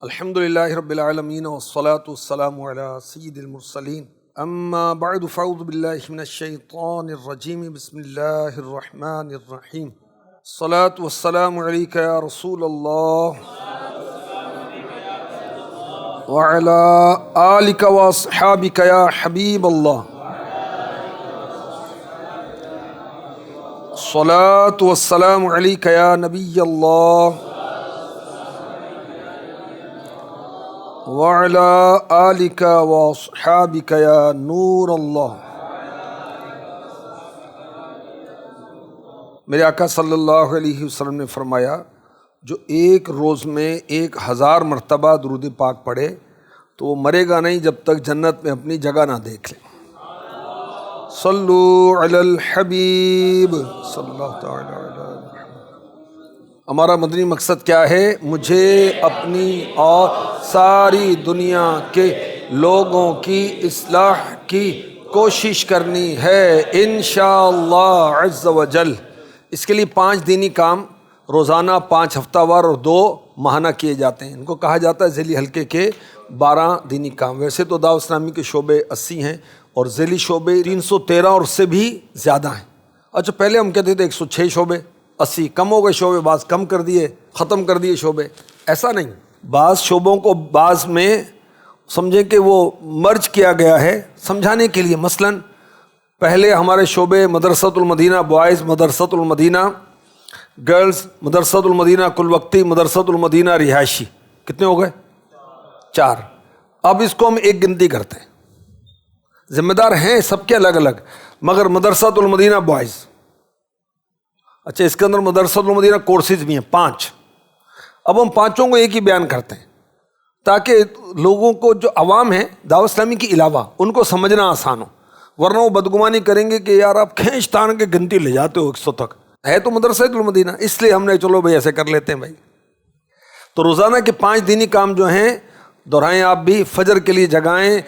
الحمدللہ رب العالمین والصلاة والسلام علی سید المرسلین اما بعد فاعوذ باللہ من الشیطان الرجیم بسم اللہ الرحمن الرحیم الصلاة والسلام علیک یا رسول اللہ وعلی آلک واصحابک یا حبیب اللہ الصلاة والسلام علیک یا نبی اللہ وعلى آلك وأصحابك يا نور اللہ۔ میرے آقا صلی اللہ علیہ وسلم نے فرمایا جو ایک روز میں 1000 مرتبہ درود پاک پڑھے تو وہ مرے گا نہیں جب تک جنت میں اپنی جگہ نہ دیکھ لے۔ صلو علی الحبیب صلی اللہ تعالی علیہ وسلم۔ ہمارا مدنی مقصد کیا ہے؟ مجھے اپنی اور ساری دنیا کے لوگوں کی اصلاح کی کوشش کرنی ہے انشاءاللہ عز و جل۔ اس کے لیے 5 دینی کام روزانہ، 5 ہفتہ وار اور 2 ماہانہ کیے جاتے ہیں۔ ان کو کہا جاتا ہے ذیلی حلقے کے 12 دینی کام۔ ویسے تو دعوت اسلامی کے شعبے 80 ہیں اور ذیلی شعبے 313 اور اس سے بھی زیادہ ہیں۔ اچھا، پہلے ہم کہتے تھے 106 شعبے، 80 کم ہو گئے شعبے، بعض کم کر دیے، ختم کر دیے شعبے۔ ایسا نہیں، بعض شعبوں کو بعض میں سمجھیں کہ وہ مرج کیا گیا ہے سمجھانے کے لیے۔ مثلا پہلے ہمارے شعبے مدرسۃ المدینہ بوائز، مدرسۃ المدینہ گرلز، مدرسۃ المدینہ کل وقتی، مدرسۃ المدینہ رہائشی۔ کتنے ہو گئے؟ 4۔ اب اس کو ہم ایک گنتی کرتے ہیں، ذمہ دار ہیں سب کے الگ الگ، مگر مدرسۃ المدینہ بوائز، اچھا اس کے اندر مدرسۃ المدینہ کورسز بھی ہیں 5۔ اب ہم 5 کو ایک ہی بیان کرتے ہیں تاکہ لوگوں کو، جو عوام ہیں دعوت اسلامی کے علاوہ، ان کو سمجھنا آسان ہو، ورنہ وہ بدگمانی کریں گے کہ یار آپ کھینچ تان کے گنتی لے جاتے ہو 100 تک، ہے تو مدرسۃ المدینہ، اس لیے ہم نے چلو بھائی ایسے کر لیتے ہیں بھائی۔ تو روزانہ کے 5 دینی کام جو ہیں دہرائیں، آپ بھی فجر کے لیے جگائیں،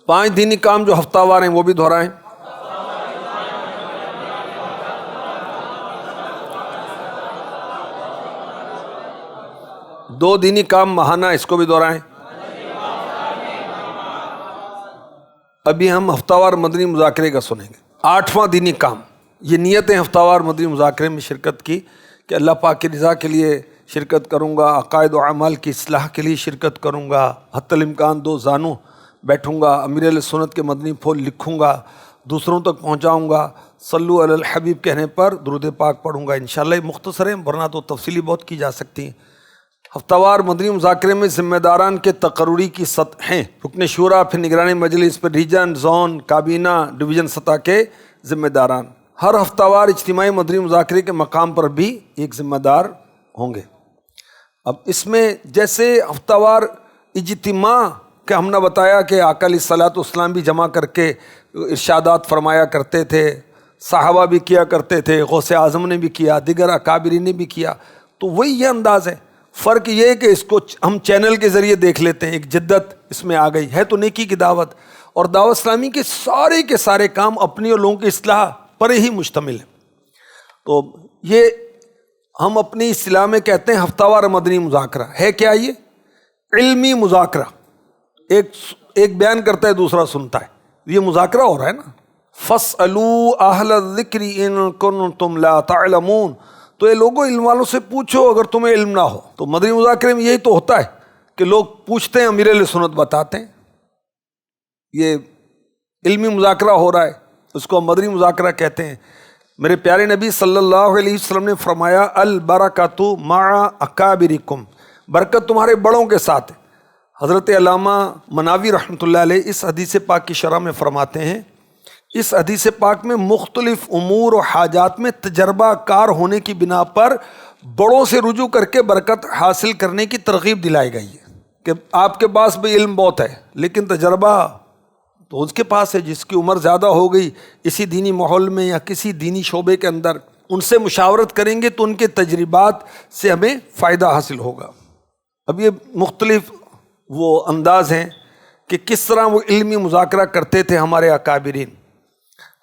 پانچ دینی کام جو ہفتہ وار ہیں وہ بھی دہرائیں، دو دینی کام ماہانہ، اس کو بھی دہرائیں۔ ابھی ہم ہفتہ وار مدنی مذاکرے کا سنیں گے۔ 8واں دینی کام، یہ نیتیں ہفتہ وار مدنی مذاکرے میں شرکت کی کہ اللہ پاک کی رضا کے لیے شرکت کروں گا، عقائد و اعمال کی اصلاح کے لیے شرکت کروں گا، حتی الامکان 2 زانوں بیٹھوں گا، امیر علیہ سنت کے مدنی پھول لکھوں گا، دوسروں تک پہنچاؤں گا، صلو علی الحبیب کہنے پر درود پاک پڑھوں گا۔ انشاءاللہ یہ مختصر ہے، ورنہ تو تفصیلی بہت کی جا سکتی ہیں۔ ہفتہ وار مدنی مذاکرے میں ذمہ داران کے تقرری کی سطحیں، رکن شورا، پھر نگرانی مجلس، پھر ریجن، زون، کابینہ، ڈویژن سطح کے ذمہ داران۔ ہر ہفتہ وار اجتماعی مدنی مذاکرے کے مقام پر بھی ایک ذمہ دار ہوں گے۔ اب اس میں جیسے ہفتہ وار اجتماع کہ ہم نے بتایا کہ آقا علیہ الصلوۃ والسلام بھی جمع کر کے ارشادات فرمایا کرتے تھے، صحابہ بھی کیا کرتے تھے، غوث اعظم نے بھی کیا، دیگر اکابرین نے بھی کیا، تو وہی یہ انداز ہے۔ فرق یہ ہے کہ اس کو ہم چینل کے ذریعے دیکھ لیتے ہیں، ایک جدت اس میں آ گئی ہے، تو نیکی کی دعوت، اور دعوت اسلامی کے سارے کام اپنی اور لوگوں کی اصلاح پر ہی مشتمل ہے۔ تو یہ ہم اپنی اصطلاح میں کہتے ہیں ہفتہ وار مدنی مذاکرہ ہے۔ کیا یہ؟ علمی مذاکرہ، ایک بیان کرتا ہے دوسرا سنتا ہے، یہ مذاکرہ ہو رہا ہے نا۔ فَاسْأَلُوا أَهْلَ الذِّكْرِ إِن كُنتُمْ لَا تَعْلَمُونَ، تو یہ لوگوں علم والوں سے پوچھو اگر تمہیں علم نہ ہو۔ تو مدنی مذاکرے میں یہی تو ہوتا ہے کہ لوگ پوچھتے ہیں، امیر علیہ سنت بتاتے ہیں، یہ علمی مذاکرہ ہو رہا ہے، اس کو مدنی مذاکرہ کہتے ہیں۔ میرے پیارے نبی صلی اللہ علیہ وسلم نے فرمایا البرکۃ مع اکابرکم، برکت تمہارے بڑوں کے ساتھ ہے۔ حضرت علامہ مناوی رحمۃ اللہ علیہ اس حدیث پاک کی شرح میں فرماتے ہیں، اس حدیث پاک میں مختلف امور و حاجات میں تجربہ کار ہونے کی بنا پر بڑوں سے رجوع کر کے برکت حاصل کرنے کی ترغیب دلائی گئی ہے کہ آپ کے پاس بھی علم بہت ہے لیکن تجربہ تو اس کے پاس ہے، جس کی عمر زیادہ ہو گئی اسی دینی ماحول میں یا کسی دینی شعبے کے اندر، ان سے مشاورت کریں گے تو ان کے تجربات سے ہمیں فائدہ حاصل ہوگا۔ اب یہ مختلف وہ انداز ہیں کہ کس طرح وہ علمی مذاکرہ کرتے تھے ہمارے اکابرین۔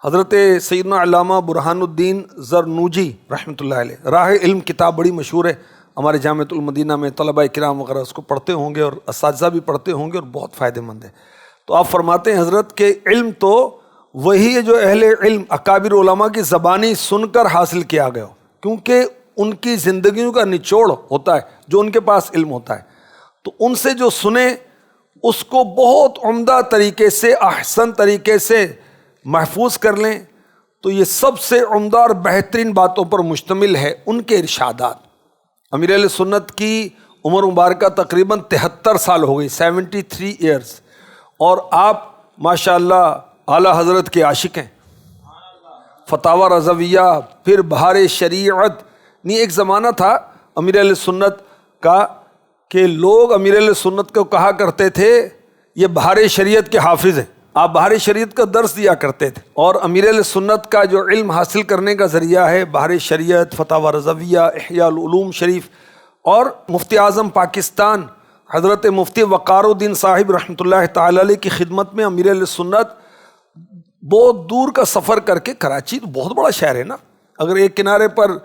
حضرت سیدنا علامہ برہان الدین زرنوجی رحمۃ اللہ علیہ، راہ علم کتاب بڑی مشہور ہے، ہمارے جامعۃ المدینہ میں طلبہ کرام وغیرہ اس کو پڑھتے ہوں گے اور اساتذہ بھی پڑھتے ہوں گے اور بہت فائدہ مند ہے۔ تو آپ فرماتے ہیں حضرت کہ علم تو وہی ہے جو اہل علم اکابر علماء کی زبانی سن کر حاصل کیا گیا ہو، کیونکہ ان کی زندگیوں کا نچوڑ ہوتا ہے جو ان کے پاس علم ہوتا ہے، تو ان سے جو سنے اس کو بہت عمدہ طریقے سے، احسن طریقے سے محفوظ کر لیں، تو یہ سب سے عمدہ اور بہترین باتوں پر مشتمل ہے ان کے ارشادات۔ امیر اہل سنت کی عمر مبارکہ تقریباً 73 سال ہو گئی، 73 ایئرز، اور آپ ماشاءاللہ اعلیٰ حضرت کے عاشق ہیں۔ فتاوی رضویہ، پھر بہار شریعت، نہیں ایک زمانہ تھا امیر اہل سنت کا کہ لوگ امیر اہل سنت کو کہا کرتے تھے یہ بہار شریعت کے حافظ ہیں، آپ بہار شریعت کا درس دیا کرتے تھے، اور امیر اہل سنت کا جو علم حاصل کرنے کا ذریعہ ہے بہار شریعت، فتاوی رضویہ، احیاء العلوم شریف، اور مفتی اعظم پاکستان حضرت مفتی وقار الدین صاحب رحمۃ اللہ تعالی علیہ کی خدمت میں امیر اہل سنت بہت دور کا سفر کر کے، کراچی تو بہت بڑا شہر ہے نا، اگر ایک کنارے پر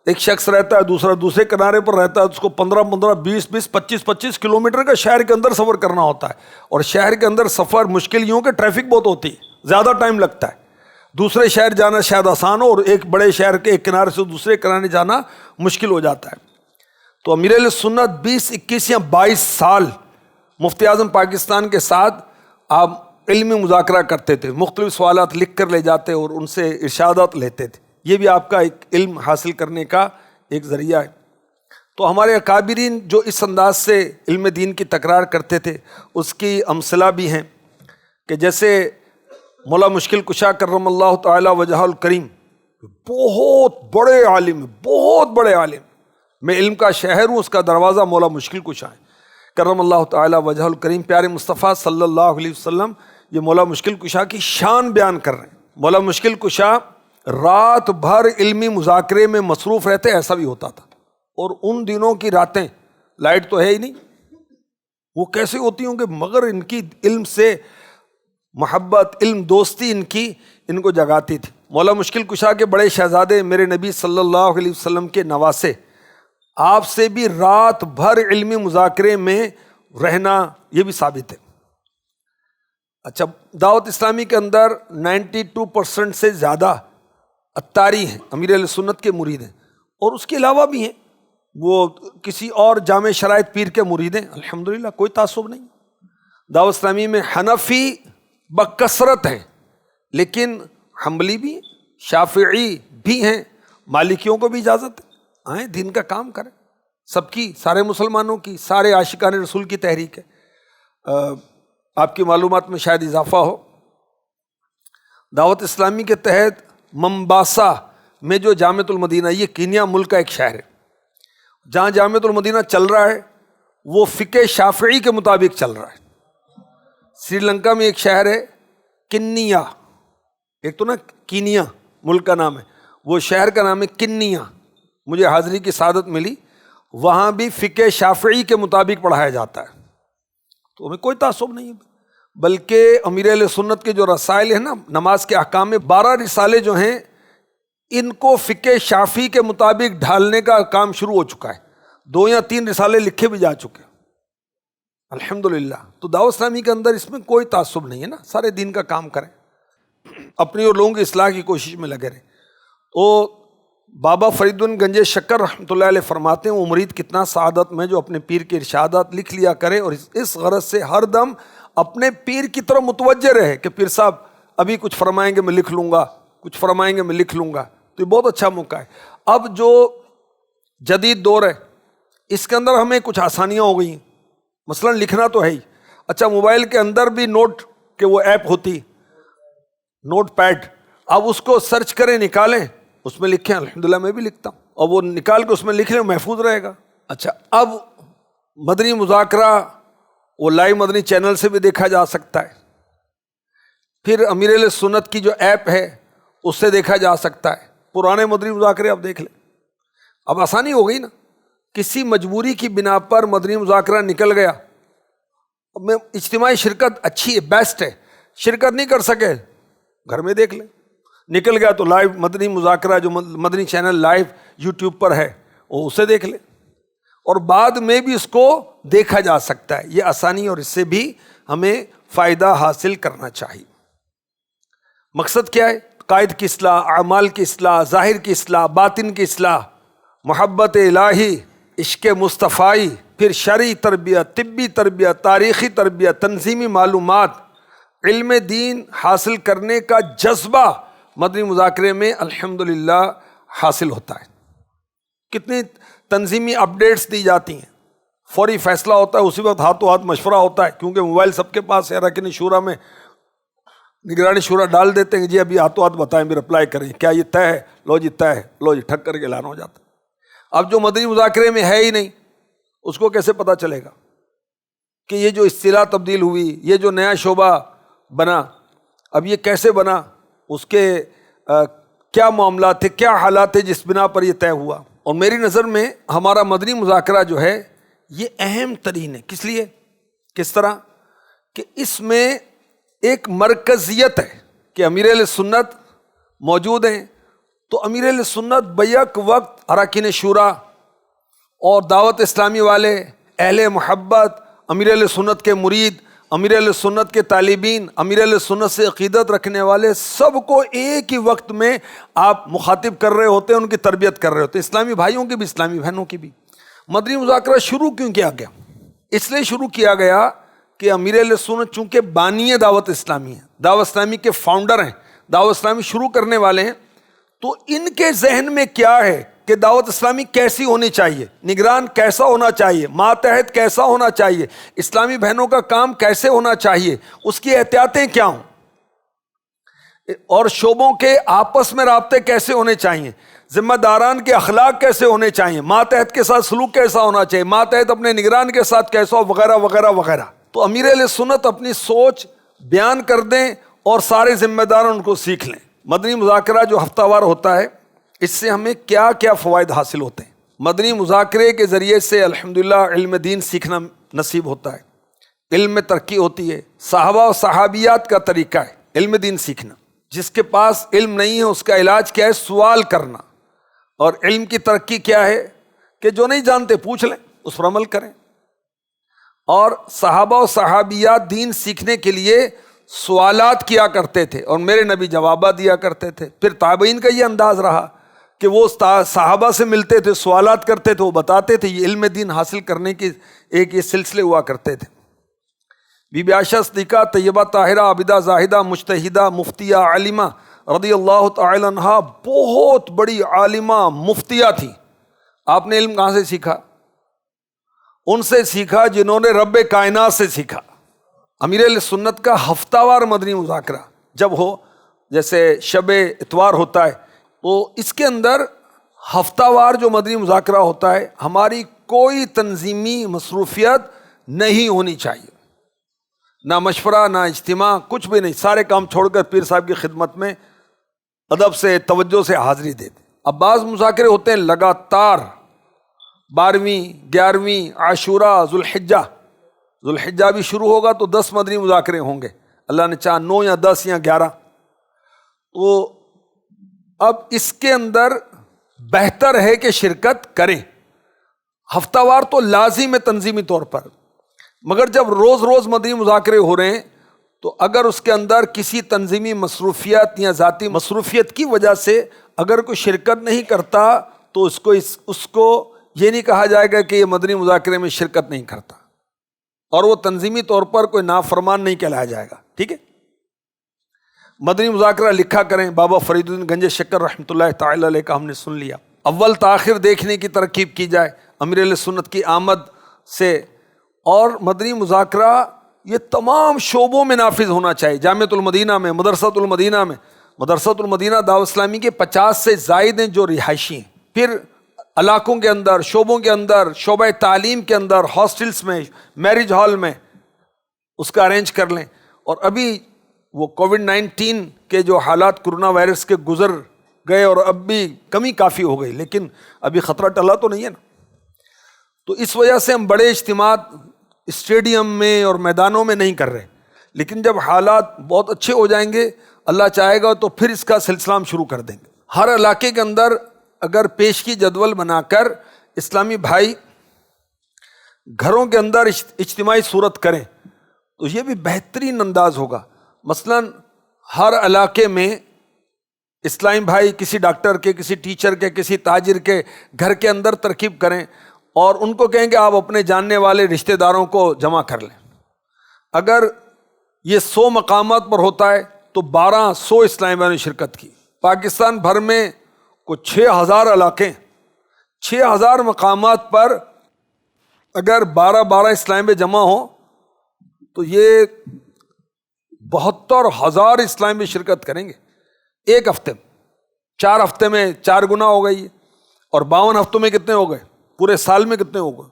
ایک شخص رہتا ہے، دوسرا دوسرے کنارے پر رہتا ہے، تو اس کو 15 20 25 کلومیٹر کا شہر کے اندر سفر کرنا ہوتا ہے، اور شہر کے اندر سفر مشکل یوں کہ ٹریفک بہت ہوتی ہے، زیادہ ٹائم لگتا ہے، دوسرے شہر جانا شاید آسان ہو، اور ایک بڑے شہر کے ایک کنارے سے دوسرے کنارے جانا مشکل ہو جاتا ہے۔ تو امیر اہل سنت 20 21 یا 22 سال مفتی اعظم پاکستان کے ساتھ آپ علمی مذاکرہ کرتے تھے، مختلف سوالات لکھ کر لے جاتے اور ان سے ارشادات لیتے تھے، یہ بھی آپ کا ایک علم حاصل کرنے کا ایک ذریعہ ہے۔ تو ہمارے اکابرین جو اس انداز سے علم دین کی تکرار کرتے تھے، اس کی امثلہ بھی ہیں کہ جیسے مولا مشکل کشا کرم اللہ تعالی وجہ الکریم، بہت بڑے عالم، بہت بڑے عالم، میں علم کا شہر ہوں، اس کا دروازہ مولا مشکل کشا ہے کرم اللہ تعالی وجہ الکریم۔ پیارے مصطفیٰ صلی اللہ علیہ وسلم یہ مولا مشکل کشا کی شان بیان کر رہے ہیں۔ مولا مشکل کشا رات بھر علمی مذاکرے میں مصروف رہتے، ایسا بھی ہوتا تھا، اور ان دنوں کی راتیں لائٹ تو ہے ہی نہیں، وہ کیسے ہوتی ہوں گے، مگر ان کی علم سے محبت، علم دوستی ان کو جگاتی تھی۔ مولا مشکل کشا کے بڑے شہزادے میرے نبی صلی اللہ علیہ وسلم کے نواسے، آپ سے بھی رات بھر علمی مذاکرے میں رہنا، یہ بھی ثابت ہے۔ اچھا، دعوت اسلامی کے اندر 92% سے زیادہ اتاری ہیں، امیر اہل سنت کے مرید ہیں، اور اس کے علاوہ بھی ہیں وہ کسی اور جامع شرائط پیر کے مرید ہیں، الحمدللہ کوئی تعصب نہیں۔ دعوت اسلامی میں حنفی بکثرت ہیں، لیکن حنبلی بھی ہیں، شافعی بھی ہیں، مالکیوں کو بھی اجازت ہے، آئیں دین کا کام کریں، سب کی، سارے مسلمانوں کی، سارے عاشقان رسول کی تحریک ہے۔ آپ کی معلومات میں شاید اضافہ ہو، دعوت اسلامی کے تحت ممباسا میں جو جامعۃ المدینہ، یہ کینیا ملک کا ایک شہر ہے، جہاں جامعۃ المدینہ چل رہا ہے وہ فقہ شافعی کے مطابق چل رہا ہے۔ سری لنکا میں ایک شہر ہے کنیا، ایک تو نا کینیا ملک کا نام ہے، وہ شہر کا نام ہے کنیا، مجھے حاضری کی سعادت ملی، وہاں بھی فقہ شافعی کے مطابق پڑھایا جاتا ہے، تو ہمیں کوئی تعصب نہیں ہے، بلکہ امیر اہل سنت کے جو رسائل ہیں نا نماز کے احکام میں، 12 رسالے جو ہیں ان کو فقہ شافعی کے مطابق ڈھالنے کا کام شروع ہو چکا ہے، 2 یا 3 رسالے لکھے بھی جا چکے ہیں الحمدللہ۔ تو دعوت اسلامی کے اندر اس میں کوئی تعصب نہیں ہے نا، سارے دین کا کام کریں، اپنی اور لوگوں کی اصلاح کی کوشش میں لگے رہیں۔ تو بابا فرید گنج شکر رحمۃ اللہ علیہ فرماتے ہیں وہ مرید کتنا سعادت میں جو اپنے پیر کے ارشادات لکھ لیا کرے، اور اس غرض سے ہر دم اپنے پیر کی طرف متوجہ رہے کہ پیر صاحب ابھی کچھ فرمائیں گے میں لکھ لوں گا، کچھ فرمائیں گے میں لکھ لوں گا، تو یہ بہت اچھا موقع ہے۔ اب جو جدید دور ہے اس کے اندر ہمیں کچھ آسانیاں ہو گئی ہیں، مثلا لکھنا تو ہے ہی، اچھا موبائل کے اندر بھی نوٹ کہ وہ ایپ ہوتی نوٹ پیڈ، اب اس کو سرچ کریں، نکالیں، اس میں لکھیں، الحمدللہ میں بھی لکھتا ہوں، اور وہ نکال کے اس میں لکھ لیں، محفوظ رہے گا۔ اچھا، اب مدنی مذاکرہ وہ لائیو مدنی چینل سے بھی دیکھا جا سکتا ہے، پھر امیر اہل سنت کی جو ایپ ہے اس سے دیکھا جا سکتا ہے، پرانے مدنی مذاکرے آپ دیکھ لیں، اب آسانی ہو گئی نا، کسی مجبوری کی بنا پر مدنی مذاکرہ نکل گیا، اب میں اجتماعی شرکت اچھی ہے، بیسٹ ہے، شرکت نہیں کر سکے گھر میں دیکھ لیں، نکل گیا تو لائیو مدنی مذاکرہ جو مدنی چینل لائیو یوٹیوب پر ہے وہ اسے دیکھ لے، اور بعد میں بھی اس کو دیکھا جا سکتا ہے۔ یہ آسانی، اور اس سے بھی ہمیں فائدہ حاصل کرنا چاہیے۔ مقصد کیا ہے؟ قائد کی اصلاح، اعمال کی اصلاح، ظاہر کی اصلاح، باطن کی اصلاح، محبت الہی، عشق مصطفی، پھر شرعی تربیت، طبی تربیت، تاریخی تربیت، تنظیمی معلومات، علم دین حاصل کرنے کا جذبہ مدنی مذاکرے میں الحمدللہ حاصل ہوتا ہے۔ کتنی تنظیمی اپڈیٹس دی جاتی ہیں، فوری فیصلہ ہوتا ہے، اسی وقت ہاتھوں ہاتھ مشورہ ہوتا ہے، کیونکہ موبائل سب کے پاس ہے۔ رکن شورا میں نگرانی شورا ڈال دیتے ہیں، جی ابھی ہاتھوں ہاتھ بتائیں بھی، رپلائی کریں، کیا یہ طے ہے؟ لو جی طے ہے، لو جی ٹھک کر کے اعلان ہو جاتا ہے۔ اب جو مدنی مذاکرے میں ہے ہی نہیں، اس کو کیسے پتہ چلے گا کہ یہ جو اصطلاح تبدیل ہوئی، یہ جو نیا شعبہ بنا، اب یہ کیسے بنا، اس کے کیا معاملات تھے، کیا حالات تھے جس بنا پر یہ طے ہوا؟ اور میری نظر میں ہمارا مدنی مذاکرہ جو ہے یہ اہم ترین ہے۔ کس لیے؟ کس طرح کہ اس میں ایک مرکزیت ہے کہ امیر اہل سنت موجود ہیں، تو امیر اہل سنت بیک وقت اراکین شورا اور دعوت اسلامی والے، اہل محبت، امیر اہل سنت کے مرید، امیر اہل سنت کے طالبین، امیر اہل سنت سے عقیدت رکھنے والے، سب کو ایک ہی وقت میں آپ مخاطب کر رہے ہوتے ہیں، ان کی تربیت کر رہے ہوتے ہیں، اسلامی بھائیوں کی بھی، اسلامی بہنوں کی بھی۔ مدنی مذاکرہ شروع کیوں کیا گیا؟ اس لیے شروع کیا گیا کہ امیر اہل سنت چونکہ بانی دعوت اسلامی ہیں، دعوت اسلامی کے فاؤنڈر ہیں، دعوت اسلامی شروع کرنے والے ہیں، تو ان کے ذہن میں کیا ہے کہ دعوت اسلامی کیسی ہونی چاہیے، نگران کیسا ہونا چاہیے، ماتحت کیسا ہونا چاہیے، اسلامی بہنوں کا کام کیسے ہونا چاہیے، اس کی احتیاطیں کیا ہوں، اور شعبوں کے آپس میں رابطے کیسے ہونے چاہیے، ذمہ داران کے اخلاق کیسے ہونے چاہیے، ماتحت کے ساتھ سلوک کیسا ہونا چاہیے، ماتحت اپنے نگران کے ساتھ کیسا، وغیرہ وغیرہ وغیرہ۔ تو امیر اہل سنت اپنی سوچ بیان کر دیں اور سارے ذمہ دار ان کو سیکھ لیں۔ مدنی مذاکرہ جو ہفتہ وار ہوتا ہے، اس سے ہمیں کیا کیا فوائد حاصل ہوتے ہیں؟ مدنی مذاکرے کے ذریعے سے الحمدللہ علم دین سیکھنا نصیب ہوتا ہے، علم میں ترقی ہوتی ہے، صحابہ و صحابیات کا طریقہ ہے علم دین سیکھنا۔ جس کے پاس علم نہیں ہے اس کا علاج کیا ہے؟ سوال کرنا۔ اور علم کی ترقی کیا ہے؟ کہ جو نہیں جانتے پوچھ لیں، اس پر عمل کریں۔ اور صحابہ و صحابیات دین سیکھنے کے لیے سوالات کیا کرتے تھے، اور میرے نبی جوابات دیا کرتے تھے۔ پھر تابعین کا یہ انداز رہا کہ وہ صحابہ سے ملتے تھے، سوالات کرتے تھے، وہ بتاتے تھے، یہ علم دین حاصل کرنے کی ایک یہ سلسلے ہوا کرتے تھے۔ بی بی عائشہ صدیقہ طیبہ طاہرہ عابدہ زاہدہ مجتہدہ مفتیہ عالمہ رضی اللہ تعالی عنہا بہت بڑی عالمہ مفتیہ تھی۔ آپ نے علم کہاں سے سیکھا؟ ان سے سیکھا جنہوں نے رب کائنات سے سیکھا۔ امیر اہل سنت کا ہفتہ وار مدنی مذاکرہ جب ہو، جیسے شب اتوار ہوتا ہے، تو اس کے اندر ہفتہ وار جو مدنی مذاکرہ ہوتا ہے، ہماری کوئی تنظیمی مصروفیت نہیں ہونی چاہیے، نہ مشورہ، نہ اجتماع، کچھ بھی نہیں، سارے کام چھوڑ کر پیر صاحب کی خدمت میں ادب سے، توجہ سے حاضری دیتے۔ اب بعض مذاکرے ہوتے ہیں لگاتار، 12ویں 11ویں عاشوراء، ذوالحجہ بھی شروع ہوگا تو 10 مدنی مذاکرے ہوں گے، اللہ نے چاہا 9 یا 10 یا 11۔ تو اب اس کے اندر بہتر ہے کہ شرکت کریں۔ ہفتہ وار تو لازم ہے تنظیمی طور پر، مگر جب روز روز مدنی مذاکرے ہو رہے ہیں تو اگر اس کے اندر کسی تنظیمی مصروفیت یا ذاتی مصروفیت کی وجہ سے اگر کوئی شرکت نہیں کرتا تو اس کو یہ نہیں کہا جائے گا کہ یہ مدنی مذاکرے میں شرکت نہیں کرتا، اور وہ تنظیمی طور پر کوئی نافرمان نہیں کہلایا جائے گا۔ ٹھیک ہے، مدنی مذاکرہ لکھا کریں۔ بابا فرید الدین گنج شکر رحمۃ اللہ تعالی علیہ کا ہم نے سن لیا۔ اول تاخیر دیکھنے کی ترکیب کی جائے امیر اہل سنت کی آمد سے، اور مدنی مذاکرہ یہ تمام شعبوں میں نافذ ہونا چاہیے۔ جامعۃ المدینہ میں، مدرسۃ المدینہ میں، مدرسۃ المدینہ دعوت اسلامی کے 50 سے زائد ہیں جو رہائشی ہیں، پھر علاقوں کے اندر، شعبوں کے اندر، شعبہ تعلیم کے اندر، ہاسٹلس میں، میرج ہال میں اس کا ارینج کر لیں۔ اور ابھی وہ کووڈ-19 کے جو حالات کرونا وائرس کے گزر گئے اور اب بھی کمی کافی ہو گئی، لیکن ابھی خطرہ ٹلا تو نہیں ہے نا، تو اس وجہ سے ہم بڑے اجتماعات اسٹیڈیم میں اور میدانوں میں نہیں کر رہے، لیکن جب حالات بہت اچھے ہو جائیں گے اللہ چاہے گا تو پھر اس کا سلسلہ ہم شروع کر دیں گے۔ ہر علاقے کے اندر اگر پیشگی جدول بنا کر اسلامی بھائی گھروں کے اندر اجتماعی صورت کریں تو یہ بھی بہترین انداز ہوگا۔ مثلا ہر علاقے میں اسلامی بھائی کسی ڈاکٹر کے، کسی ٹیچر کے، کسی تاجر کے گھر کے اندر ترکیب کریں اور ان کو کہیں کہ آپ اپنے جاننے والے رشتہ داروں کو جمع کر لیں۔ اگر یہ 100 مقامات پر ہوتا ہے تو 1200 اسلامی بھائیوں نے شرکت کی۔ پاکستان بھر میں کچھ 6000 علاقے، 6000 مقامات پر اگر 12 اسلامی بھائی جمع ہوں تو یہ 72,000 اسلامی بھائی شرکت کریں گے ایک ہفتے میں۔ 4 ہفتے میں 4 گنا ہو گئی، اور 52 ہفتوں میں کتنے ہو گئے؟ پورے سال میں کتنے ہو گئے؟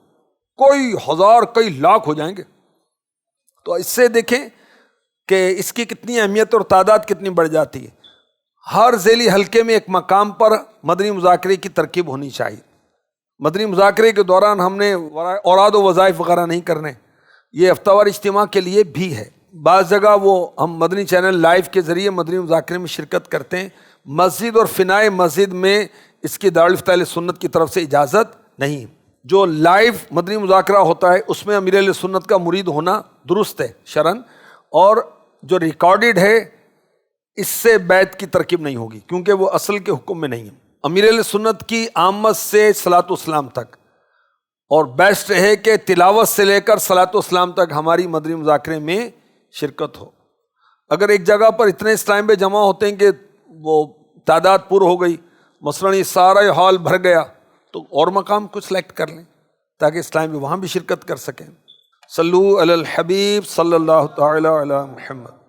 کوئی ہزار، کئی لاکھ ہو جائیں گے۔ تو اس سے دیکھیں کہ اس کی کتنی اہمیت اور تعداد کتنی بڑھ جاتی ہے۔ ہر ذیلی حلقے میں ایک مقام پر مدنی مذاکرے کی ترکیب ہونی چاہیے۔ مدنی مذاکرے کے دوران ہم نے اوراد و وظائف وغیرہ نہیں کرنے، یہ ہفتہ وار اجتماع کے لیے بھی ہے۔ بعض جگہ وہ ہم مدنی چینل لائیو کے ذریعے مدنی مذاکرے میں شرکت کرتے ہیں، مسجد اور فنائے مسجد میں اس کی دارالفتہ اہل سنت کی طرف سے اجازت نہیں۔ جو لائیو مدنی مذاکرہ ہوتا ہے اس میں امیر اہل سنت کا مرید ہونا درست ہے شرعاً، اور جو ریکارڈڈ ہے اس سے بیعت کی ترکیب نہیں ہوگی کیونکہ وہ اصل کے حکم میں نہیں ہے۔ امیر اہل سنت کی آمد سے صلاۃ و اسلام تک، اور بیسٹ ہے کہ تلاوت سے لے کر صلاۃ و اسلام تک ہماری مدنی مذاکرے میں شرکت ہو۔ اگر ایک جگہ پر اتنے اسلام پہ جمع ہوتے ہیں کہ وہ تعداد پر ہو گئی، مثلاً یہ سارا ہال بھر گیا، تو اور مقام کچھ سلیکٹ کر لیں تاکہ اسلام بھی وہاں بھی شرکت کر سکیں۔ صلو علی الحبیب صلی اللہ تعالی علی محمد۔